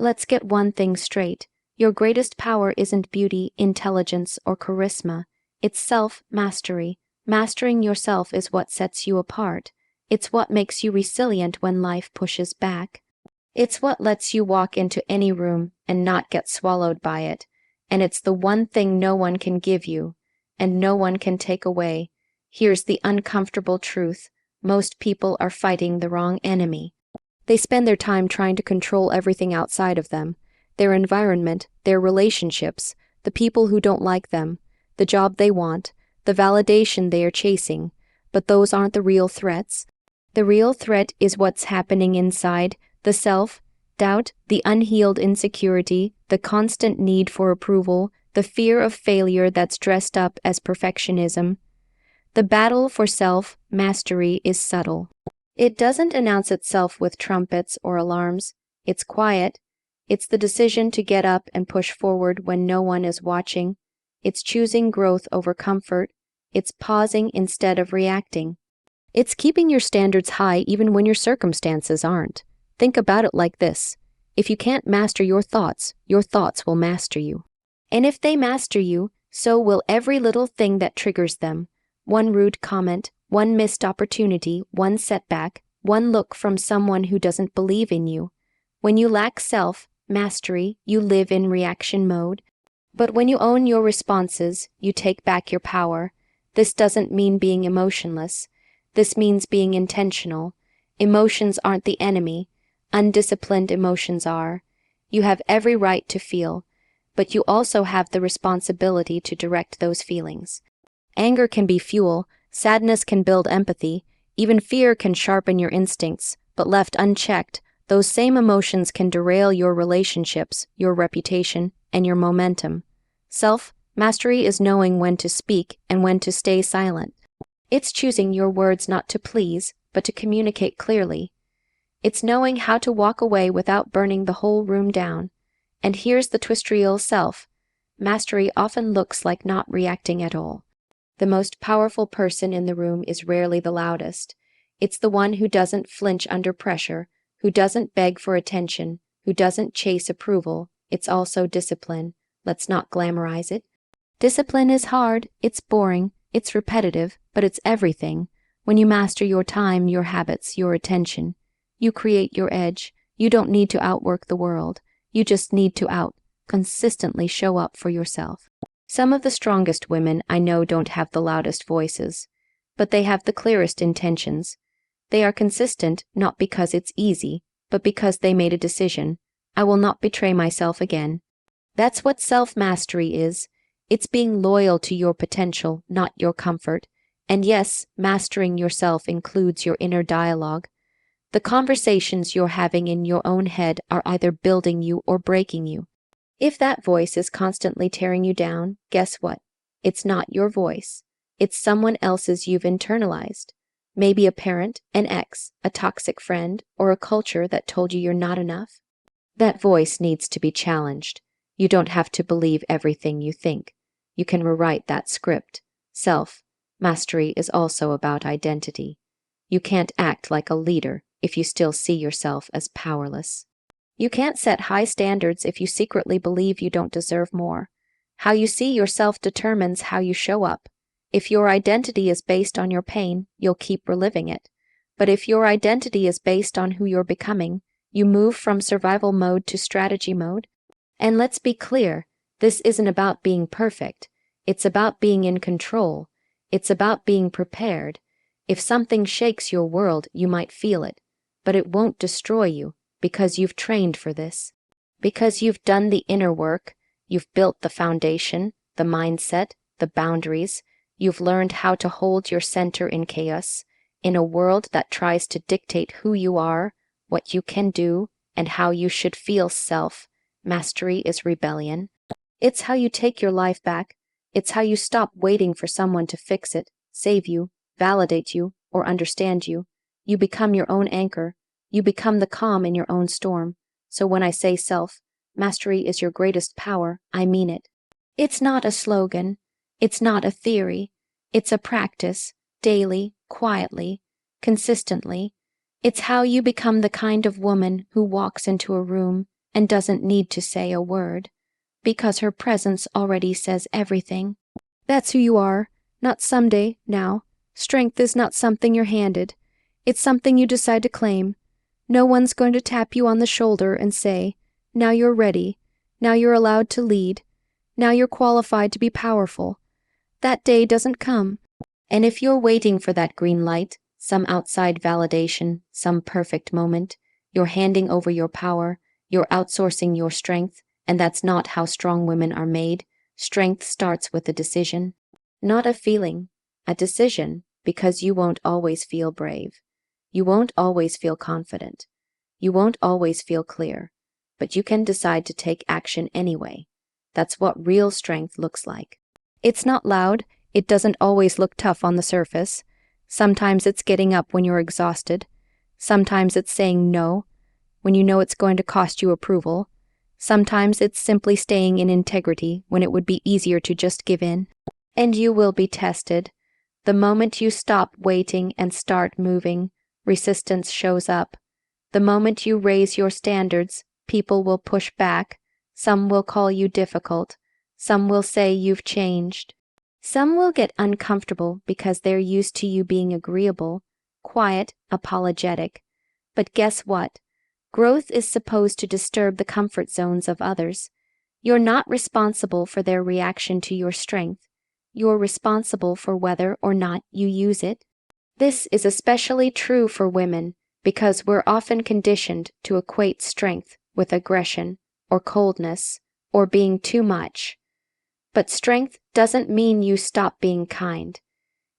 Let's get one thing straight. Your greatest power isn't beauty, intelligence, or charisma. It's self-mastery. Mastering yourself is what sets you apart. It's what makes you resilient when life pushes back. It's what lets you walk into any room and not get swallowed by it. And it's the one thing no one can give you, and no one can take away. Here's the uncomfortable truth. Most people are fighting the wrong enemy. They spend their time trying to control everything outside of them, their environment, their relationships, the people who don't like them, the job they want, the validation they are chasing. But those aren't the real threats. The real threat is what's happening inside, the self-doubt, the unhealed insecurity, the constant need for approval, the fear of failure that's dressed up as perfectionism. The battle for self-mastery is subtle. It doesn't announce itself with trumpets or alarms. It's quiet. It's the decision to get up and push forward when no one is watching. It's choosing growth over comfort. It's pausing instead of reacting. It's keeping your standards high even when your circumstances aren't. Think about it like this. If you can't master your thoughts will master you. And if they master you, so will every little thing that triggers them. One rude comment, one missed opportunity, one setback, one look from someone who doesn't believe in you. When you lack self-mastery, you live in reaction mode. But when you own your responses, you take back your power. This doesn't mean being emotionless. This means being intentional. Emotions aren't the enemy. Undisciplined emotions are. You have every right to feel, but you also have the responsibility to direct those feelings. Anger can be fuel, sadness can build empathy, even fear can sharpen your instincts, but left unchecked, those same emotions can derail your relationships, your reputation, and your momentum. Self-mastery is knowing when to speak and when to stay silent. It's choosing your words not to please, but to communicate clearly. It's knowing how to walk away without burning the whole room down. And here's the twist: real self-mastery often looks like not reacting at all. The most powerful person in the room is rarely the loudest. It's the one who doesn't flinch under pressure, who doesn't beg for attention, who doesn't chase approval. It's also discipline. Let's not glamorize it. Discipline is hard, it's boring, it's repetitive, but it's everything. When you master your time, your habits, your attention, you create your edge. You don't need to outwork the world. You just need to consistently show up for yourself. Some of the strongest women I know don't have the loudest voices, but they have the clearest intentions. They are consistent not because it's easy, but because they made a decision. I will not betray myself again. That's what self-mastery is. It's being loyal to your potential, not your comfort. And yes, mastering yourself includes your inner dialogue. The conversations you're having in your own head are either building you or breaking you. If that voice is constantly tearing you down, guess what? It's not your voice. It's someone else's you've internalized. Maybe a parent, an ex, a toxic friend, or a culture that told you you're not enough. That voice needs to be challenged. You don't have to believe everything you think. You can rewrite that script. Self-mastery is also about identity. You can't act like a leader if you still see yourself as powerless. You can't set high standards if you secretly believe you don't deserve more. How you see yourself determines how you show up. If your identity is based on your pain, you'll keep reliving it. But if your identity is based on who you're becoming, you move from survival mode to strategy mode. And let's be clear, this isn't about being perfect. It's about being in control. It's about being prepared. If something shakes your world, you might feel it, but it won't destroy you. Because you've trained for this. Because you've done the inner work, you've built the foundation, the mindset, the boundaries. You've learned how to hold your center in chaos, in a world that tries to dictate who you are, what you can do, and how you should feel. Self-mastery is rebellion. It's how you take your life back. It's how you stop waiting for someone to fix it, save you, validate you, or understand you. You become your own anchor. You become the calm in your own storm. So when I say self-mastery is your greatest power, I mean it. It's not a slogan. It's not a theory. It's a practice, daily, quietly, consistently. It's how you become the kind of woman who walks into a room and doesn't need to say a word, because her presence already says everything. That's who you are, not someday, now. Strength is not something you're handed. It's something you decide to claim. No one's going to tap you on the shoulder and say, now you're ready, now you're allowed to lead, now you're qualified to be powerful. That day doesn't come. And if you're waiting for that green light, some outside validation, some perfect moment, you're handing over your power, you're outsourcing your strength, and that's not how strong women are made. Strength starts with a decision, not a feeling, a decision, because you won't always feel brave. You won't always feel confident. You won't always feel clear, but you can decide to take action anyway. That's what real strength looks like. It's not loud. It doesn't always look tough on the surface. Sometimes it's getting up when you're exhausted. Sometimes it's saying no when you know it's going to cost you approval. Sometimes it's simply staying in integrity when it would be easier to just give in. And you will be tested. The moment you stop waiting and start moving, resistance shows up. The moment you raise your standards, people will push back. Some will call you difficult. Some will say you've changed. Some will get uncomfortable because they're used to you being agreeable, quiet, apologetic. But guess what? Growth is supposed to disturb the comfort zones of others. You're not responsible for their reaction to your strength. You're responsible for whether or not you use it. This is especially true for women because we're often conditioned to equate strength with aggression or coldness or being too much. But strength doesn't mean you stop being kind.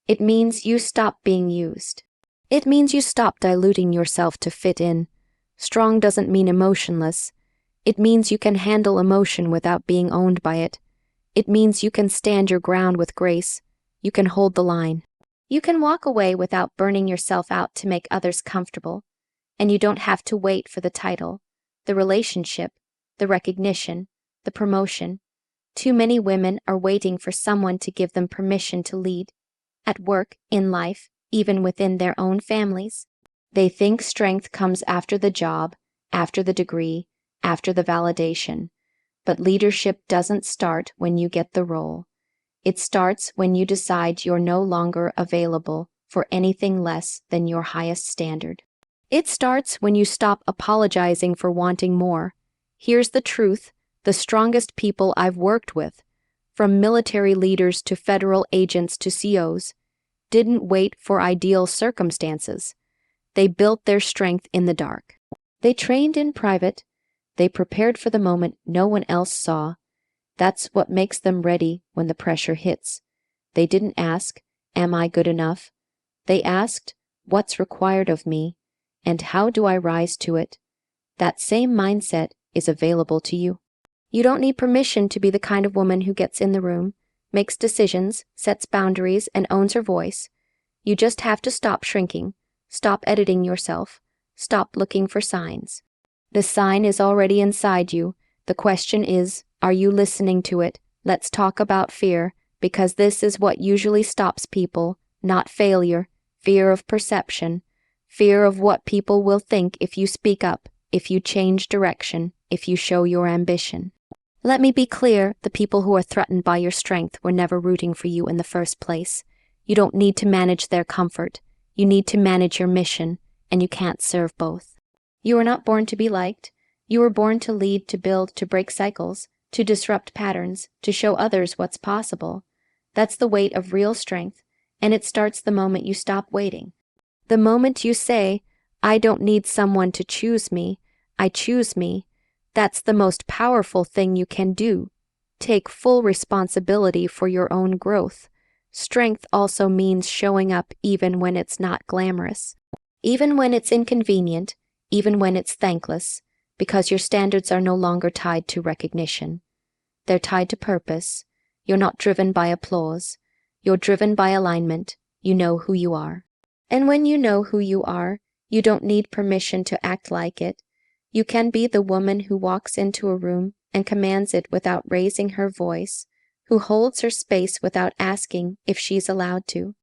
It means you stop being used. It means you stop diluting yourself to fit in. Strong doesn't mean emotionless. It means you can handle emotion without being owned by it. It means you can stand your ground with grace. You can hold the line. You can walk away without burning yourself out to make others comfortable. And you don't have to wait for the title, the relationship, the recognition, the promotion. Too many women are waiting for someone to give them permission to lead. At work, in life, even within their own families. They think strength comes after the job, after the degree, after the validation. But leadership doesn't start when you get the role. It starts when you decide you're no longer available for anything less than your highest standard. It starts when you stop apologizing for wanting more. Here's the truth. The strongest people I've worked with, from military leaders to federal agents to CEOs, didn't wait for ideal circumstances. They built their strength in the dark. They trained in private. They prepared for the moment no one else saw. That's what makes them ready when the pressure hits. They didn't ask, am I good enough? They asked, what's required of me, and how do I rise to it? That same mindset is available to you. You don't need permission to be the kind of woman who gets in the room, makes decisions, sets boundaries, and owns her voice. You just have to stop shrinking, stop editing yourself, stop looking for signs. The sign is already inside you. The question is, are you listening to it? Let's talk about fear, because this is what usually stops people, not failure, fear of perception, fear of what people will think if you speak up, if you change direction, if you show your ambition. Let me be clear, the people who are threatened by your strength were never rooting for you in the first place. You don't need to manage their comfort. You need to manage your mission, and you can't serve both. You were not born to be liked. You were born to lead, to build, to break cycles, to disrupt patterns, to show others what's possible. That's the weight of real strength, and it starts the moment you stop waiting. The moment you say, I don't need someone to choose me, I choose me. That's the most powerful thing you can do. Take full responsibility for your own growth. Strength also means showing up even when it's not glamorous, even when it's inconvenient, even when it's thankless, because your standards are no longer tied to recognition. They're tied to purpose. You're not driven by applause. You're driven by alignment. You know who you are. And when you know who you are, you don't need permission to act like it. You can be the woman who walks into a room and commands it without raising her voice, who holds her space without asking if she's allowed to,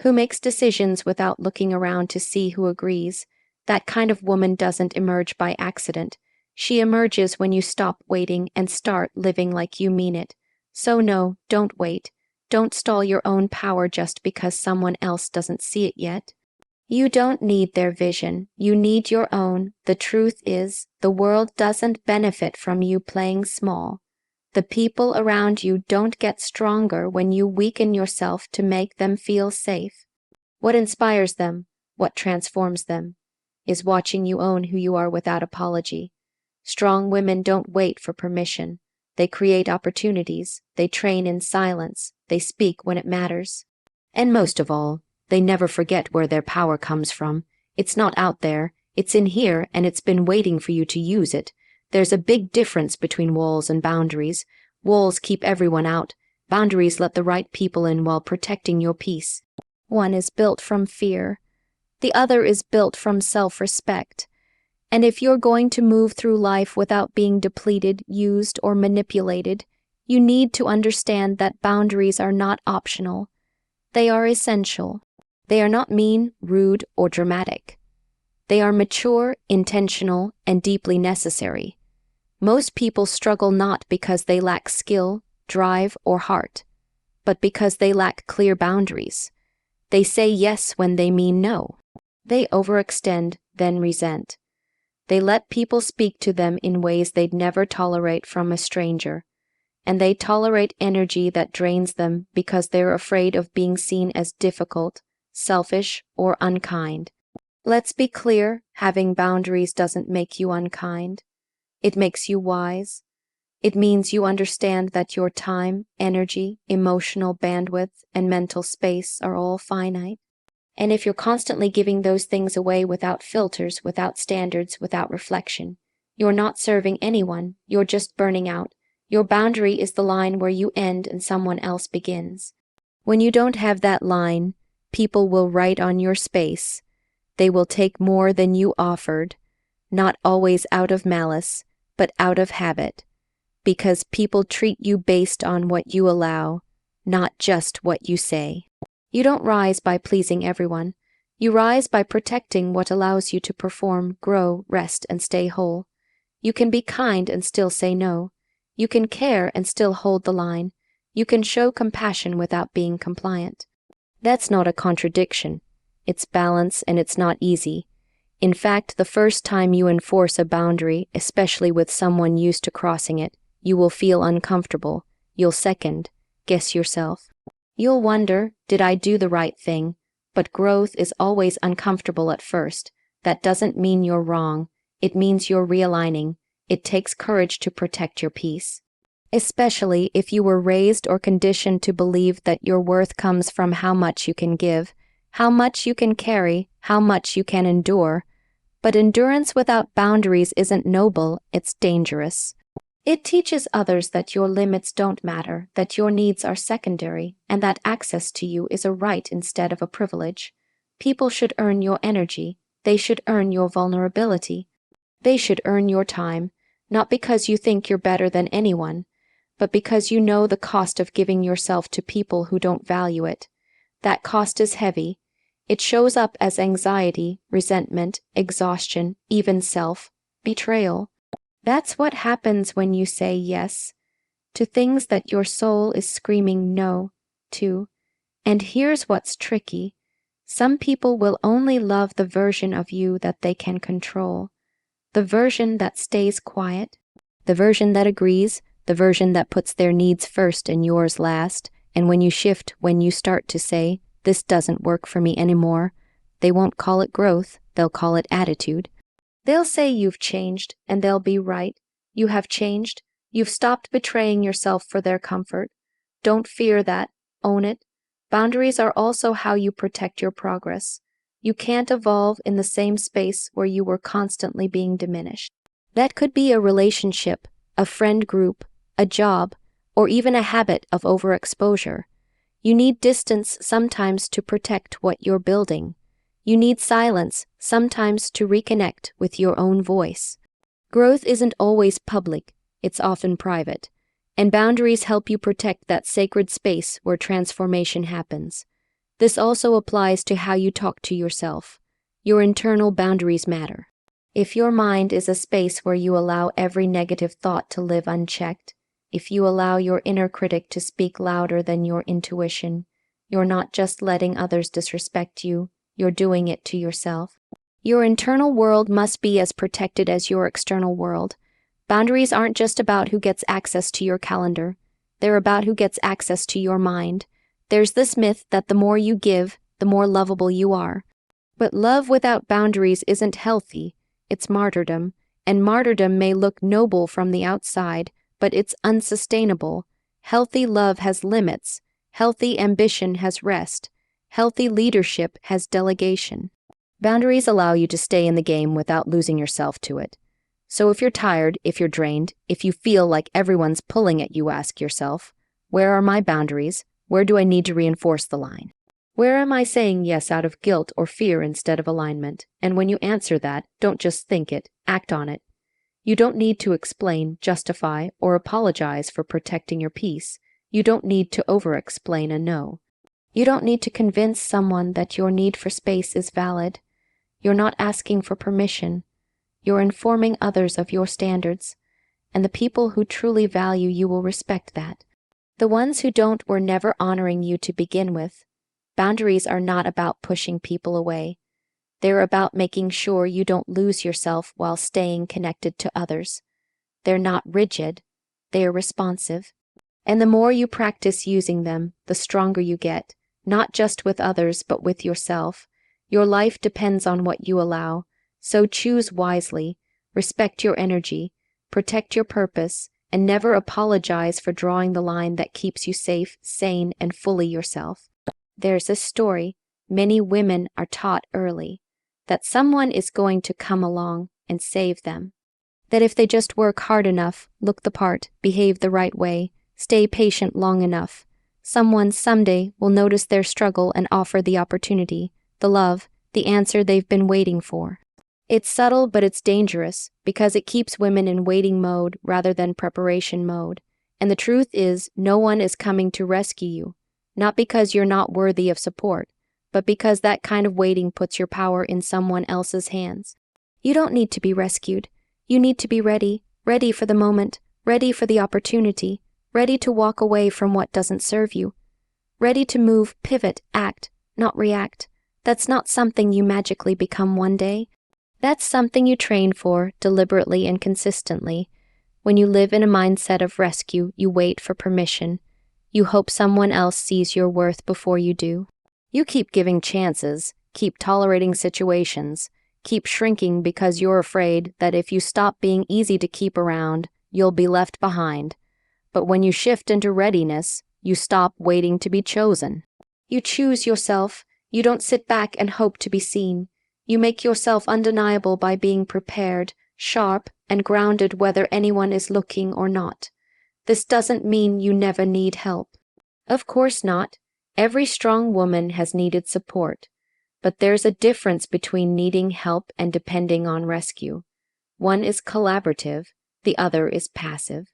who makes decisions without looking around to see who agrees. That kind of woman doesn't emerge by accident. She emerges when you stop waiting and start living like you mean it. So no, don't wait. Don't stall your own power just because someone else doesn't see it yet. You don't need their vision, you need your own. The truth is, the world doesn't benefit from you playing small. The people around you don't get stronger when you weaken yourself to make them feel safe. What inspires them, what transforms them, is watching you own who you are without apology. Strong women don't wait for permission. They create opportunities, they train in silence, they speak when it matters. And most of all, they never forget where their power comes from. It's not out there, it's in here, and it's been waiting for you to use it. There's a big difference between walls and boundaries. Walls keep everyone out. Boundaries let the right people in while protecting your peace. One is built from fear. The other is built from self-respect. And if you're going to move through life without being depleted, used, or manipulated, you need to understand that boundaries are not optional. They are essential. They are not mean, rude, or dramatic. They are mature, intentional, and deeply necessary. Most people struggle not because they lack skill, drive, or heart, but because they lack clear boundaries. They say yes when they mean no. They overextend, then resent. They let people speak to them in ways they'd never tolerate from a stranger. And they tolerate energy that drains them because they're afraid of being seen as difficult, selfish, or unkind. Let's be clear, having boundaries doesn't make you unkind. It makes you wise. It means you understand that your time, energy, emotional bandwidth, and mental space are all finite. And if you're constantly giving those things away without filters, without standards, without reflection, you're not serving anyone, you're just burning out. Your boundary is the line where you end and someone else begins. When you don't have that line, people will write on your space. They will take more than you offered, not always out of malice, but out of habit, because people treat you based on what you allow, not just what you say. You don't rise by pleasing everyone. You rise by protecting what allows you to perform, grow, rest, and stay whole. You can be kind and still say no. You can care and still hold the line. You can show compassion without being compliant. That's not a contradiction. It's balance, and it's not easy. In fact, the first time you enforce a boundary, especially with someone used to crossing it, you will feel uncomfortable. You'll second, guess yourself. You'll wonder, did I do the right thing? But growth is always uncomfortable at first. That doesn't mean you're wrong. It means you're realigning. It takes courage to protect your peace. Especially if you were raised or conditioned to believe that your worth comes from how much you can give, how much you can carry, how much you can endure. But endurance without boundaries isn't noble, it's dangerous. It teaches others that your limits don't matter, that your needs are secondary, and that access to you is a right instead of a privilege. People should earn your energy. They should earn your vulnerability. They should earn your time, not because you think you're better than anyone, but because you know the cost of giving yourself to people who don't value it. That cost is heavy. It shows up as anxiety, resentment, exhaustion, even self-betrayal. That's what happens when you say yes to things that your soul is screaming no to. And here's what's tricky. Some people will only love the version of you that they can control. The version that stays quiet, the version that agrees, the version that puts their needs first and yours last. And when you start to say, this doesn't work for me anymore, they won't call it growth, they'll call it attitude. They'll say you've changed, and they'll be right. You have changed. You've stopped betraying yourself for their comfort. Don't fear that. Own it. Boundaries are also how you protect your progress. You can't evolve in the same space where you were constantly being diminished. That could be a relationship, a friend group, a job, or even a habit of overexposure. You need distance sometimes to protect what you're building. You need silence sometimes to reconnect with your own voice. Growth isn't always public, it's often private. And boundaries help you protect that sacred space where transformation happens. This also applies to how you talk to yourself. Your internal boundaries matter. If your mind is a space where you allow every negative thought to live unchecked, if you allow your inner critic to speak louder than your intuition, you're not just letting others disrespect you, you're doing it to yourself. Your internal world must be as protected as your external world. Boundaries aren't just about who gets access to your calendar. They're about who gets access to your mind. There's this myth that the more you give, the more lovable you are. But love without boundaries isn't healthy. It's martyrdom. And martyrdom may look noble from the outside, but it's unsustainable. Healthy love has limits. Healthy ambition has rest. Healthy leadership has delegation. Boundaries allow you to stay in the game without losing yourself to it. So if you're tired, if you're drained, if you feel like everyone's pulling at you, ask yourself, where are my boundaries? Where do I need to reinforce the line? Where am I saying yes out of guilt or fear instead of alignment? And when you answer that, don't just think it, act on it. You don't need to explain, justify, or apologize for protecting your peace. You don't need to over-explain a no. You don't need to convince someone that your need for space is valid. You're not asking for permission. You're informing others of your standards, and the people who truly value you will respect that. The ones who don't were never honoring you to begin with. Boundaries are not about pushing people away. They're about making sure you don't lose yourself while staying connected to others. They're not rigid, they are responsive. And the more you practice using them, the stronger you get, not just with others but with yourself. Your life depends on what you allow, so choose wisely, respect your energy, protect your purpose, and never apologize for drawing the line that keeps you safe, sane, and fully yourself. There's a story many women are taught early, that someone is going to come along and save them. That if they just work hard enough, look the part, behave the right way, stay patient long enough, someone someday will notice their struggle and offer the opportunity, the love, the answer they've been waiting for. It's subtle, but it's dangerous, because it keeps women in waiting mode rather than preparation mode. And the truth is, no one is coming to rescue you, not because you're not worthy of support, but because that kind of waiting puts your power in someone else's hands. You don't need to be rescued. You need to be ready, ready for the moment, ready for the opportunity, ready to walk away from what doesn't serve you, ready to move, pivot, act, not react. That's not something you magically become one day. That's something you train for deliberately and consistently. When you live in a mindset of rescue, you wait for permission. You hope someone else sees your worth before you do. You keep giving chances, keep tolerating situations, keep shrinking because you're afraid that if you stop being easy to keep around, you'll be left behind. But when you shift into readiness, you stop waiting to be chosen. You choose yourself. You don't sit back and hope to be seen. You make yourself undeniable by being prepared, sharp, and grounded whether anyone is looking or not. This doesn't mean you never need help. Of course not. Every strong woman has needed support. But there's a difference between needing help and depending on rescue. One is collaborative, the other is passive.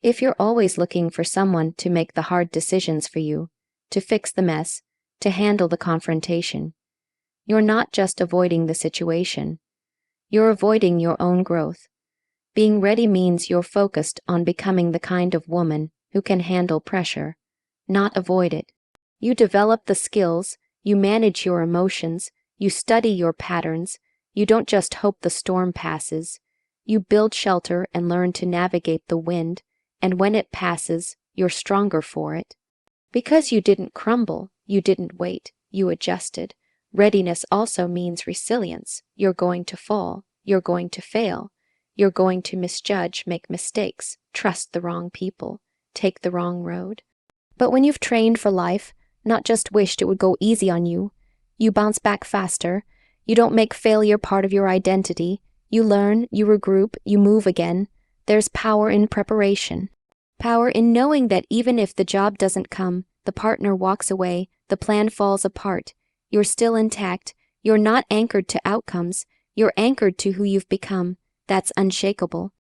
If you're always looking for someone to make the hard decisions for you, to fix the mess, to handle the confrontation, you're not just avoiding the situation. You're avoiding your own growth. Being ready means you're focused on becoming the kind of woman who can handle pressure, not avoid it. You develop the skills, you manage your emotions, you study your patterns, you don't just hope the storm passes. You build shelter and learn to navigate the wind, and when it passes, you're stronger for it. Because you didn't crumble, you didn't wait, you adjusted. Readiness also means resilience. You're going to fall. You're going to fail. You're going to misjudge, make mistakes, trust the wrong people, take the wrong road. But when you've trained for life, not just wished it would go easy on you, you bounce back faster. You don't make failure part of your identity. You learn, you regroup, you move again. There's power in preparation. Power in knowing that even if the job doesn't come, the partner walks away, the plan falls apart, you're still intact. You're not anchored to outcomes. You're anchored to who you've become. That's unshakable.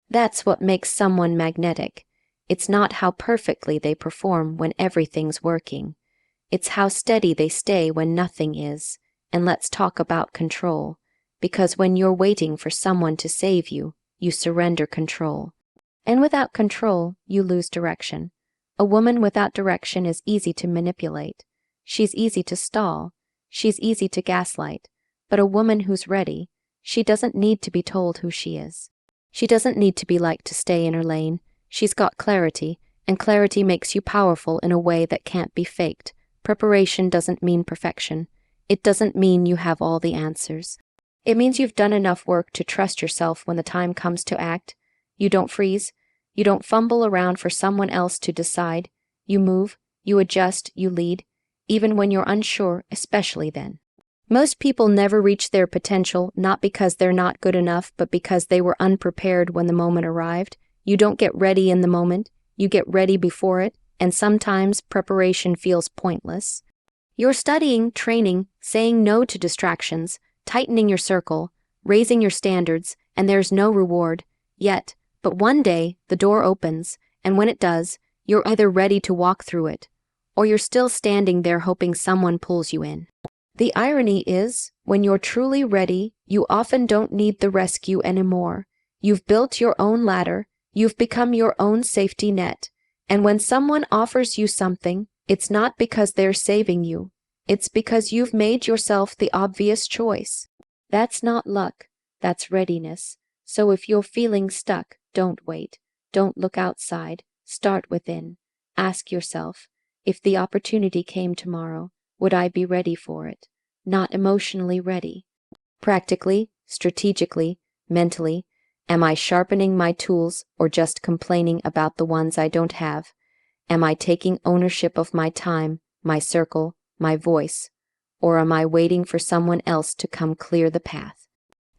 That's what makes someone magnetic. It's not how perfectly they perform when everything's working. It's how steady they stay when nothing is. And let's talk about control. because when you're waiting for someone to save you, you surrender control. And without control, you lose direction. A woman without direction is easy to manipulate. She's easy to stall. She's easy to gaslight. But a woman who's ready, she doesn't need to be told who she is. She doesn't need to be liked to stay in her lane. She's got clarity, and clarity makes you powerful in a way that can't be faked. Preparation doesn't mean perfection. It doesn't mean you have all the answers. It means you've done enough work to trust yourself when the time comes to act. You don't freeze. You don't fumble around for someone else to decide. You move, you adjust, you lead, even when you're unsure, especially then. Most people never reach their potential, not because they're not good enough, but because they were unprepared when the moment arrived. You don't get ready in the moment, you get ready before it, and sometimes preparation feels pointless. You're studying, training, saying no to distractions, tightening your circle, raising your standards, and there's no reward, yet. But one day, the door opens, and when it does, you're either ready to walk through it, or you're still standing there hoping someone pulls you in. The irony is, when you're truly ready, you often don't need the rescue anymore. You've built your own ladder, you've become your own safety net, and when someone offers you something, it's not because they're saving you, it's because you've made yourself the obvious choice. That's not luck, that's readiness. So if you're feeling stuck, don't wait. Don't look outside. Start within. Ask yourself, if the opportunity came tomorrow, would I be ready for it? Not emotionally ready. Practically, strategically, mentally, am I sharpening my tools or just complaining about the ones I don't have? Am I taking ownership of my time, my circle, my voice? Or am I waiting for someone else to come clear the path?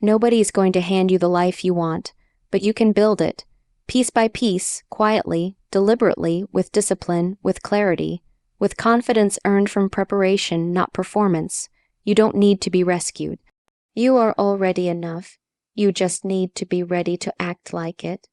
Nobody's going to hand you the life you want, but you can build it, piece by piece, quietly, deliberately, with discipline, with clarity, with confidence earned from preparation, not performance. You don't need to be rescued. You are already enough. You just need to be ready to act like it.